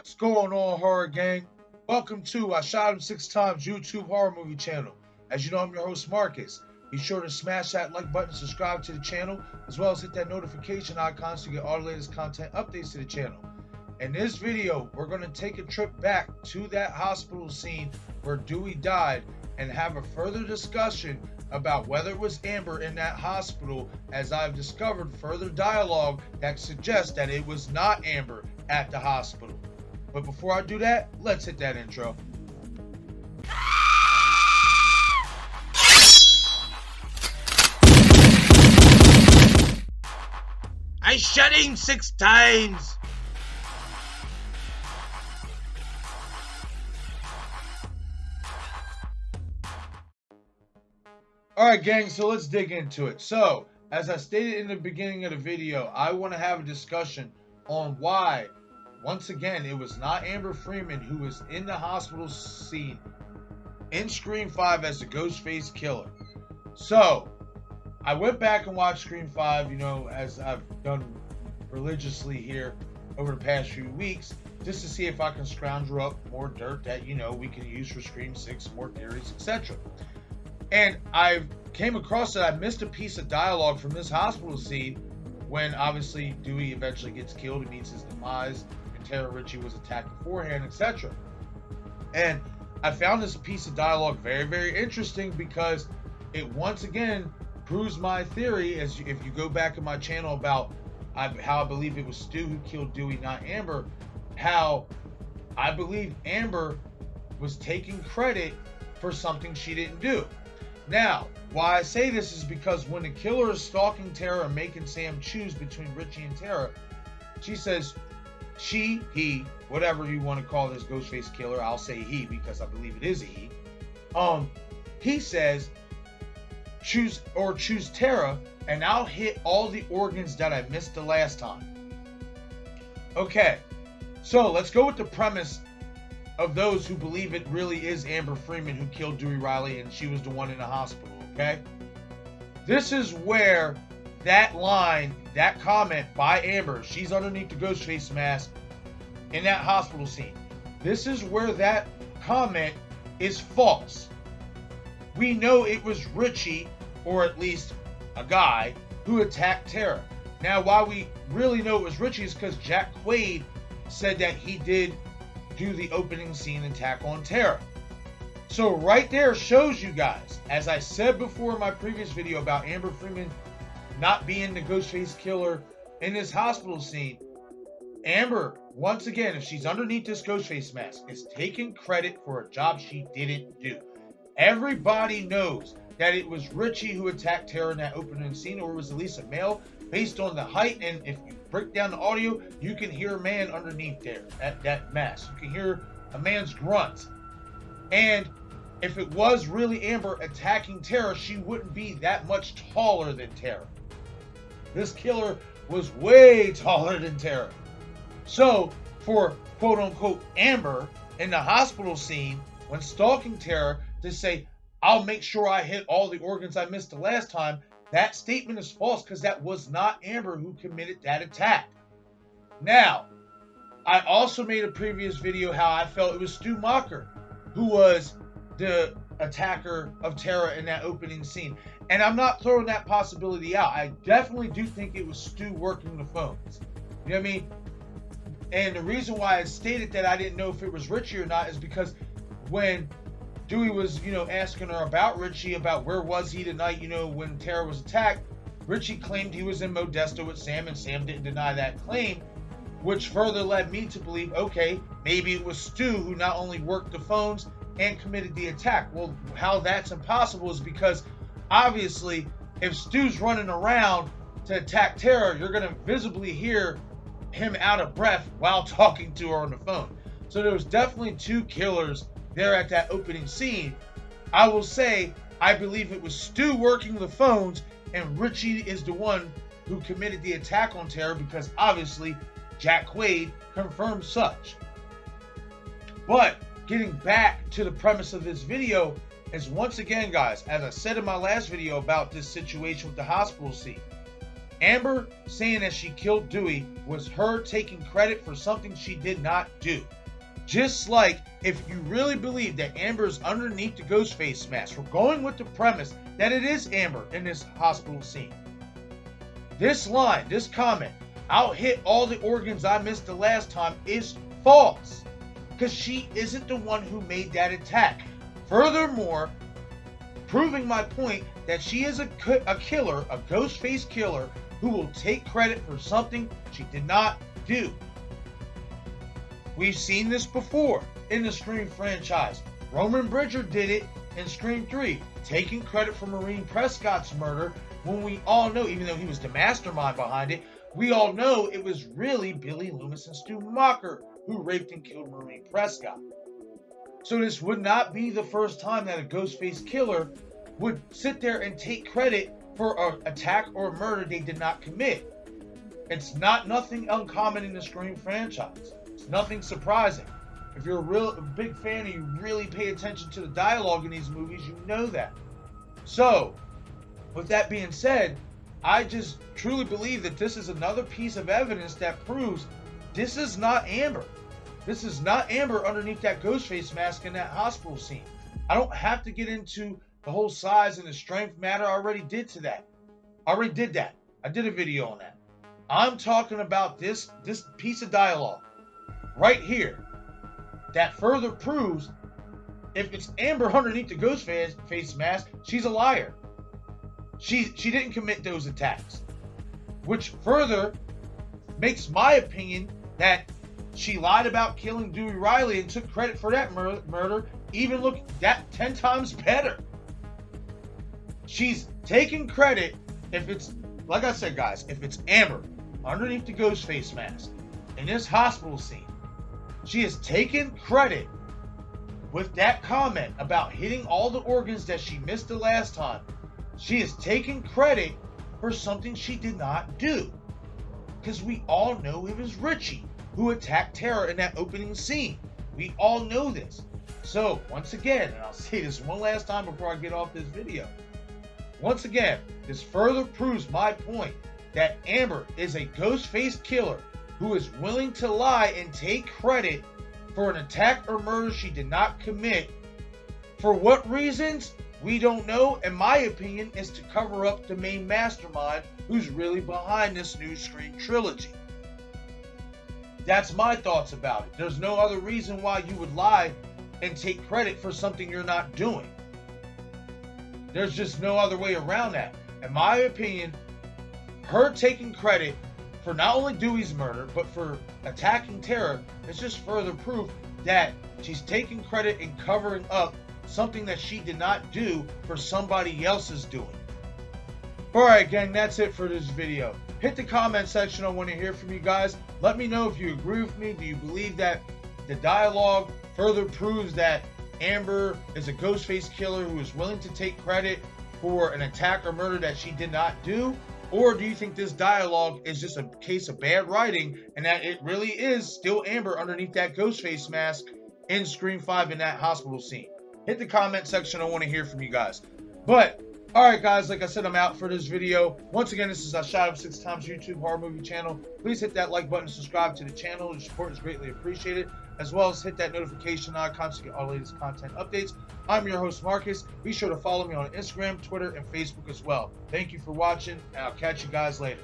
What's going on, horror gang? Welcome to I Shot Him 6 Times YouTube horror movie channel. As you know, I'm your host Marcus. Be sure to smash that like button, subscribe to the channel, as well as hit that notification icon so you get all the latest content updates to the channel. In this video, we're going to take a trip back to that hospital scene where Dewey died and have a further discussion about whether it was Amber in that hospital, as I've discovered further dialogue that suggests that it was not Amber at the hospital. But before I do that, let's hit that intro. I shot him 6 times. Alright gang, so let's dig into it. So, as I stated in the beginning of the video, I want to have a discussion on why, once again, it was not Amber Freeman who was in the hospital scene in Scream 5 as the ghostface killer. So, I went back and watched Scream 5, you know, as I've done religiously here over the past few weeks, just to see if I can scrounge up more dirt that, you know, we can use for Scream 6, more theories, etc. And I came across that I missed a piece of dialogue from this hospital scene when obviously Dewey eventually gets killed and meets his demise, and Tara Ritchie was attacked beforehand, etc. And I found this piece of dialogue very, very interesting because it once again proves my theory, as if you go back in my channel about how I believe it was Stu who killed Dewey, not Amber, how I believe Amber was taking credit for something she didn't do. Now, why I say this is because when the killer is stalking Tara and making Sam choose between Richie and Tara, she says, she, he, whatever you want to call this ghostface killer, I'll say he because I believe it is a he. He says, choose Tara and I'll hit all the organs that I missed the last time. Okay, so let's go with the premise of those who believe it really is Amber Freeman who killed Dewey Riley and she was the one in the hospital, okay? This is where that line, that comment by Amber, she's underneath the Ghostface mask in that hospital scene. This is where that comment is false. We know it was Richie, or at least a guy, who attacked Tara. Now, why we really know it was Richie is because Jack Quaid said that he did do the opening scene attack on Tara. So right there shows you guys, as I said before in my previous video about Amber Freeman not being the Ghostface killer in this hospital scene, Amber, once again, if she's underneath this Ghostface mask, is taking credit for a job she didn't do. Everybody knows that it was Richie who attacked Tara in that opening scene, or it was at least a male, based on the height, and if you break down the audio, you can hear a man underneath there at that mask. You can hear a man's grunt. And if it was really Amber attacking Tara, she wouldn't be that much taller than Tara. This killer was way taller than Tara. So, for quote-unquote Amber in the hospital scene, when stalking Tara, to say, I'll make sure I hit all the organs I missed the last time, that statement is false because that was not Amber who committed that attack. Now, I also made a previous video how I felt it was Stu Macher who was the attacker of Tara in that opening scene. And I'm not throwing that possibility out. I definitely do think it was Stu working the phones. You know what I mean? And the reason why I stated that I didn't know if it was Richie or not is because when Dewey was, you know, asking her about Richie, about where was he tonight, you know, when Tara was attacked, Richie claimed he was in Modesto with Sam, and Sam didn't deny that claim, which further led me to believe, okay, maybe it was Stu who not only worked the phones and committed the attack. Well, how that's impossible is because, obviously, if Stu's running around to attack Tara, you're going to visibly hear him out of breath while talking to her on the phone. So there was definitely 2 killers there at that opening scene. I will say I believe it was Stu working the phones and Richie is the one who committed the attack on Tara because obviously Jack Quaid confirmed such. But getting back to the premise of this video is, once again guys, as I said in my last video about this situation with the hospital scene, Amber saying that she killed Dewey was her taking credit for something she did not do. Just like if you really believe that Amber is underneath the Ghostface mask, we're going with the premise that it is Amber in this hospital scene. This line, this comment, "I'll hit all the organs I missed the last time," is false, because she isn't the one who made that attack. Furthermore, proving my point that she is a killer, a Ghostface killer, who will take credit for something she did not do. We've seen this before in the Scream franchise. Roman Bridger did it in Scream 3, taking credit for Maureen Prescott's murder, when we all know, even though he was the mastermind behind it, we all know it was really Billy Loomis and Stu Macher who raped and killed Maureen Prescott. So this would not be the first time that a Ghostface killer would sit there and take credit for an attack or a murder they did not commit. It's nothing uncommon in the Scream franchise. It's nothing surprising. If you're a big fan and you really pay attention to the dialogue in these movies, you know that. So, with that being said, I just truly believe that this is another piece of evidence that proves this is not Amber. This is not Amber underneath that Ghostface mask in that hospital scene. I don't have to get into the whole size and the strength matter. I already did that. I did a video on that. I'm talking about this piece of dialogue right here that further proves if it's Amber underneath the Ghostface mask, she's a liar. She didn't commit those attacks, which further makes my opinion that she lied about killing Dewey Riley and took credit for that murder even look that 10 times better. She's taking credit if it's, like I said, guys, if it's Amber underneath the Ghostface mask in this hospital scene, she has taken credit with that comment about hitting all the organs that she missed the last time. She is taking credit for something she did not do. Because we all know it was Richie who attacked Tara in that opening scene. We all know this. So, once again, and I'll say this one last time before I get off this video. Once again, this further proves my point that Amber is a Ghostface killer who is willing to lie and take credit for an attack or murder she did not commit. For what reasons? We don't know. In my opinion, is to cover up the main mastermind who's really behind this new Scream trilogy. That's my thoughts about it. There's no other reason why you would lie and take credit for something you're not doing. There's just no other way around that. In my opinion, her taking credit for not only Dewey's murder, but for attacking Tara is just further proof that she's taking credit and covering up something that she did not do for somebody else's doing. Alright gang, that's it for this video. Hit the comment section. I want to hear from you guys. Let me know if you agree with me. Do you believe that the dialogue further proves that Amber is a Ghostface killer who is willing to take credit for an attack or murder that she did not do? Or do you think this dialogue is just a case of bad writing and that it really is still Amber underneath that Ghostface mask in Scream 5 in that hospital scene? Hit the comment section. I want to hear from you guys. But, alright guys, like I said, I'm out for this video. Once again, this is a Shot of 6 Times YouTube horror movie channel. Please hit that like button, subscribe to the channel. Your support is greatly appreciated. As well as hit that notification icon to get all the latest content updates. I'm your host, Marcus. Be sure to follow me on Instagram, Twitter, and Facebook as well. Thank you for watching, and I'll catch you guys later.